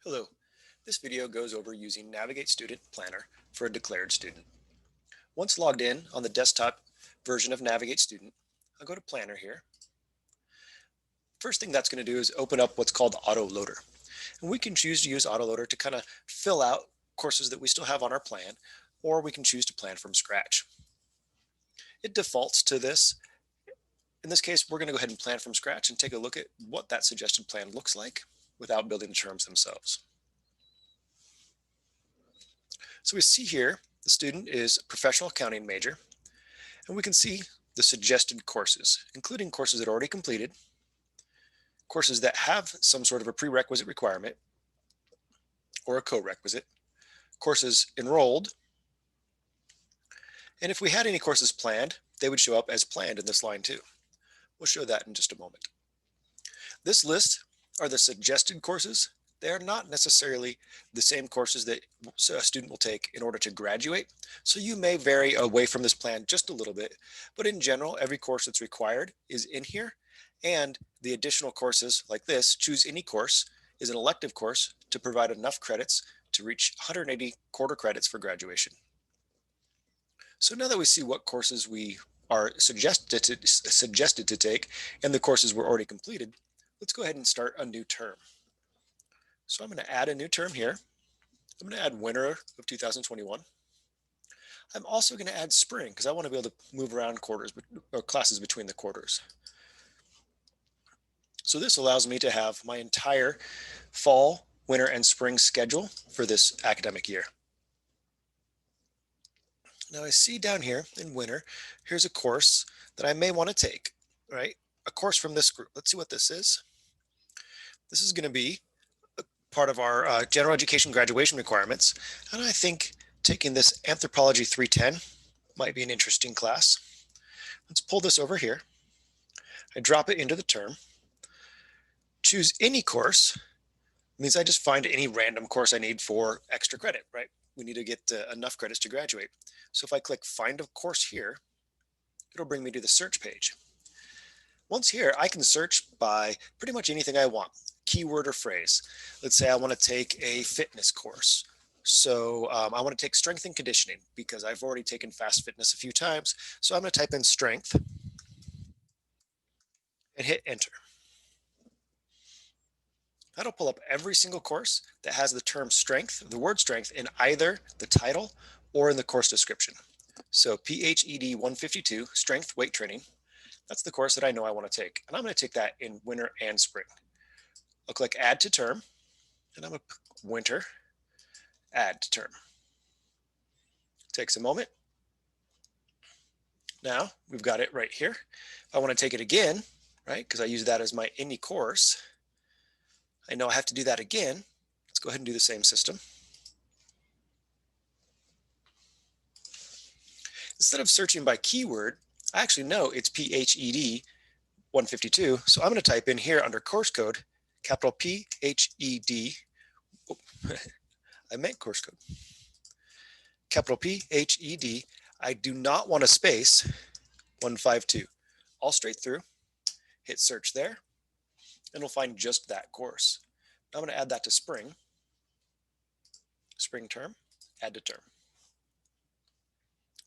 Hello, this video goes over using Navigate Student Planner for a declared student. Once logged in on the desktop version of Navigate Student, I'll go to Planner here. First thing that's going to do is open up what's called Autoloader. And we can choose to use Autoloader to kind of fill out courses that we still have on our plan, or we can choose to plan from scratch. It defaults to this. In this case, we're going to go ahead and plan from scratch and take a look at what that suggested plan looks like without building the terms themselves. So we see here the student is a professional accounting major, and we can see the suggested courses, including courses that are already completed, courses that have some sort of a prerequisite requirement or a co-requisite, courses enrolled, and if we had any courses planned, they would show up as planned in this line too. We'll show that in just a moment. This list are the suggested courses. They are not necessarily the same courses that a student will take in order to graduate. So you may vary away from this plan just a little bit, but in general, every course that's required is in here. And the additional courses like this, choose any course, is an elective course to provide enough credits to reach 180 quarter credits for graduation. So now that we see what courses we are suggested to take and the courses were already completed, let's go ahead and start a new term. So I'm going to add a new term here. I'm going to add winter of 2021. I'm also going to add spring because I want to be able to move around quarters or classes between the quarters. So this allows me to have my entire fall, winter, and spring schedule for this academic year. Now I see down here in winter, here's a course that I may want to take, right? A course from this group. Let's see what this is. This is going to be part of our general education graduation requirements. And I think taking this Anthropology 310 might be an interesting class. Let's pull this over here. I drop it into the term. Choose any course means I just find any random course I need for extra credit, right? We need to get enough credits to graduate. So if I click find a course here, it'll bring me to the search page. Once here, I can search by pretty much anything I want, keyword or phrase. Let's say I want to take a fitness course. So I want to take strength and conditioning because I've already taken fast fitness a few times. So I'm going to type in strength and hit enter. That'll pull up every single course that has the term strength, the word strength, in either the title or in the course description. So PHED 152, strength weight training. That's the course that I know I want to take. And I'm going to take that in winter and spring. I'll click add to term, and I'm going to put winter, add to term. Takes a moment. Now we've got it right here. If I want to take it again, right, because I use that as my any course, I know I have to do that again. Let's go ahead and do the same system. Instead of searching by keyword, I actually know it's PHED 152. So I'm going to type in here under course code, capital PHED. Oh, I meant course code. Capital PHED. I do not want a space, 152. All straight through. Hit search there, and we'll find just that course. Now I'm going to add that to spring. Spring term, add to term.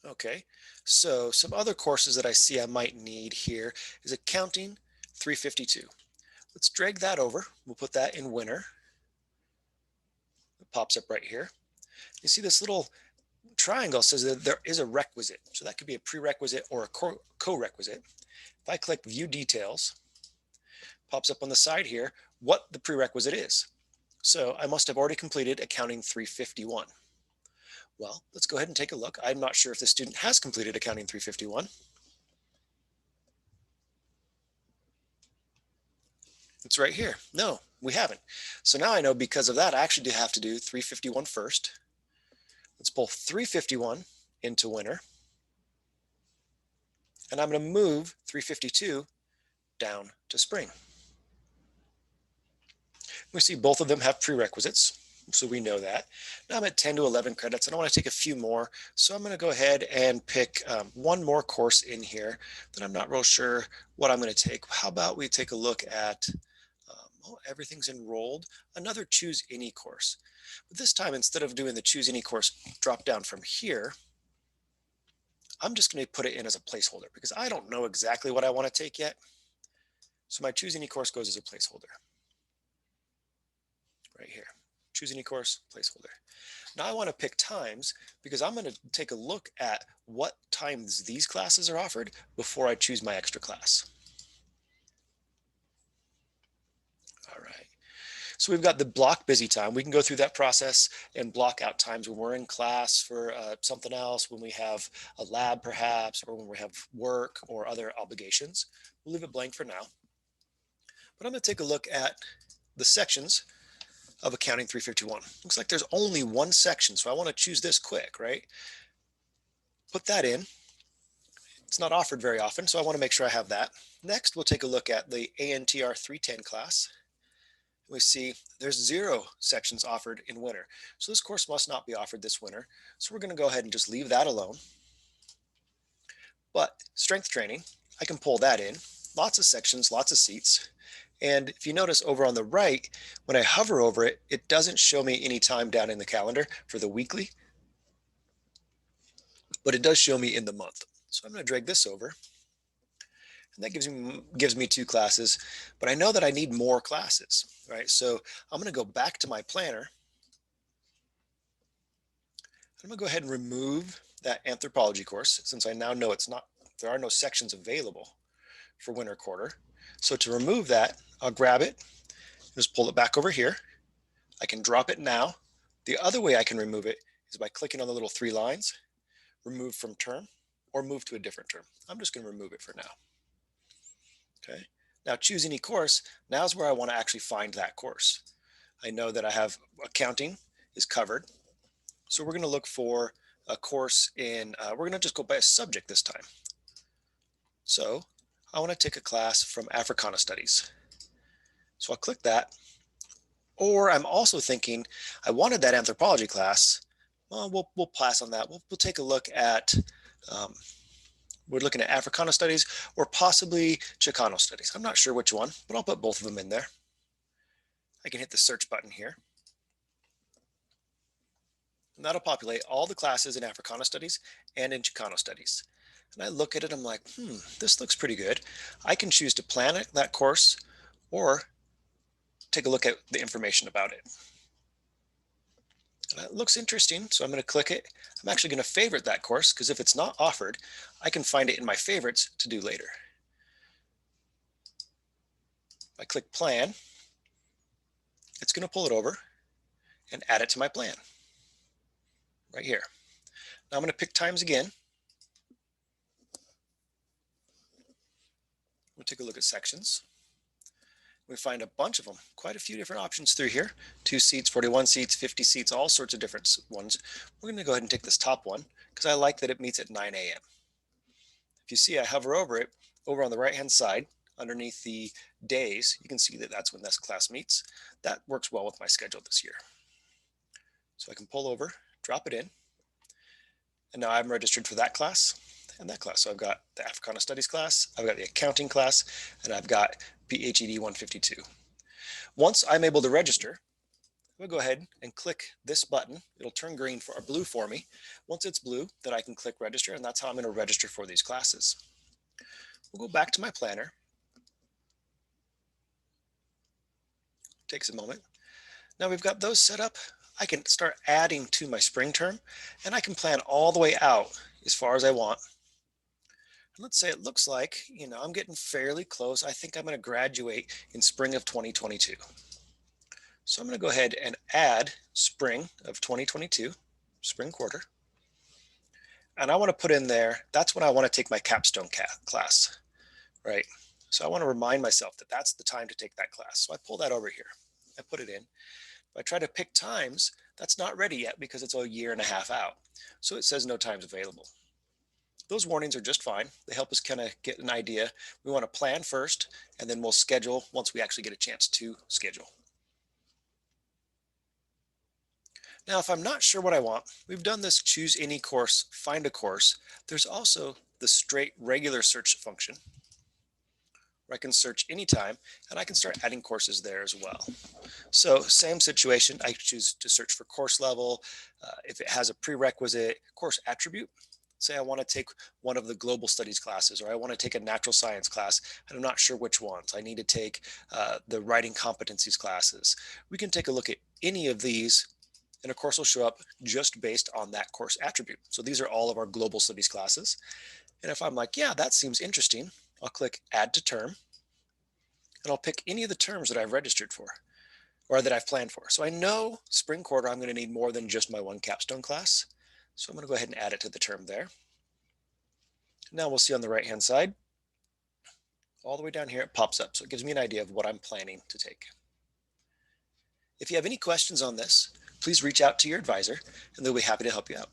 Okay, so some other courses that I see I might need here is accounting 352. Let's drag that over. We'll put that in winter. It pops up right here. You see this little triangle says that there is a requisite. So that could be a prerequisite or a co-requisite. If I click view details, pops up on the side here what the prerequisite is. So I must have already completed accounting 351. Well, let's go ahead and take a look. I'm not sure if the student has completed accounting 351. It's right here. No, we haven't. So now I know because of that, I actually do have to do 351 first. Let's pull 351 into winter. And I'm going to move 352 down to spring. We see both of them have prerequisites, so we know that. Now I'm at 10 to 11 credits, and I want to take a few more. So I'm going to go ahead and pick one more course in here that I'm not real sure what I'm going to take. How about we take a look at well, everything's enrolled. Another choose any course. But this time, instead of doing the choose any course drop down from here, I'm just going to put it in as a placeholder because I don't know exactly what I want to take yet. So my choose any course goes as a placeholder right here. Choose any course, placeholder. Now I want to pick times because I'm going to take a look at what times these classes are offered before I choose my extra class. All right. So we've got the block busy time. We can go through that process and block out times when we're in class for something else, when we have a lab perhaps, or when we have work or other obligations. We'll leave it blank for now. But I'm going to take a look at the sections of Accounting 351. Looks like there's only one section, so I want to choose this quick, right? Put that in. It's not offered very often, so I want to make sure I have that. Next, we'll take a look at the ANTR 310 class. We see there's 0 sections offered in winter. So this course must not be offered this winter. So we're going to go ahead and just leave that alone. But strength training, I can pull that in. Lots of sections, lots of seats. And if you notice over on the right, when I hover over it, it doesn't show me any time down in the calendar for the weekly, but it does show me in the month. So I'm going to drag this over. And that gives me 2 classes, but I know that I need more classes, right? So I'm going to go back to my planner. I'm going to go ahead and remove that anthropology course since I now know there are no sections available for winter quarter. So to remove that, I'll grab it, just pull it back over here. I can drop it now. The other way I can remove it is by clicking on the little 3 lines, remove from term, or move to a different term. I'm just going to remove it for now. Okay. Now choose any course. Now's where I want to actually find that course. I know that I have accounting is covered. So we're going to look for a course in, we're going to just go by a subject this time. So I want to take a class from Africana Studies. So I'll click that. Or I'm also thinking I wanted that anthropology class. Well, we'll pass on that. We'll take a look at, we're looking at Africana Studies or possibly Chicano Studies. I'm not sure which one, but I'll put both of them in there. I can hit the search button here. And that'll populate all the classes in Africana Studies and in Chicano Studies. And I look at it, I'm like, this looks pretty good. I can choose to plan that course or take a look at the information about it. And it looks interesting, so I'm going to click it. I'm actually going to favorite that course because if it's not offered, I can find it in my favorites to do later. I click plan, it's going to pull it over and add it to my plan right here. Now I'm going to pick times again. We'll take a look at sections. We find a bunch of them, quite a few different options through here. 2 seats, 41 seats, 50 seats, all sorts of different ones. We're going to go ahead and take this top one because I like that it meets at 9 a.m. If you see I hover over it, over on the right hand side, underneath the days, you can see that that's when this class meets. That works well with my schedule this year. So I can pull over, drop it in, and now I'm registered for that class and that class. So I've got the Africana Studies class, I've got the accounting class, and I've got PHED 152. Once I'm able to register, I'm going to go ahead and click this button. It'll turn green or blue for me. Once it's blue, then I can click register, and that's how I'm going to register for these classes. We'll go back to my planner. Takes a moment. Now we've got those set up. I can start adding to my spring term, and I can plan all the way out as far as I want. Let's say it looks like, I'm getting fairly close. I think I'm going to graduate in spring of 2022. So I'm going to go ahead and add spring of 2022, spring quarter. And I want to put in there, that's when I want to take my capstone class, right? So I want to remind myself that that's the time to take that class. So I pull that over here. I put it in. If I try to pick times, that's not ready yet because it's a 1.5 years out. So it says no times available. Those warnings are just fine. They help us kind of get an idea. We want to plan first, and then we'll schedule once we actually get a chance to schedule. Now, if I'm not sure what I want, we've done this choose any course, find a course. There's also the straight regular search function where I can search anytime and I can start adding courses there as well. So same situation, I choose to search for course level. If it has a prerequisite course attribute, say I want to take one of the global studies classes, or I want to take a natural science class, and I'm not sure which ones. I need to take the writing competencies classes. We can take a look at any of these, and a course will show up just based on that course attribute. So these are all of our global studies classes. And if I'm like, yeah, that seems interesting, I'll click add to term, and I'll pick any of the terms that I've registered for or that I've planned for. So I know spring quarter, I'm going to need more than just my one capstone class. So I'm going to go ahead and add it to the term there. Now we'll see on the right-hand side, all the way down here, it pops up. So it gives me an idea of what I'm planning to take. If you have any questions on this, please reach out to your advisor and they'll be happy to help you out.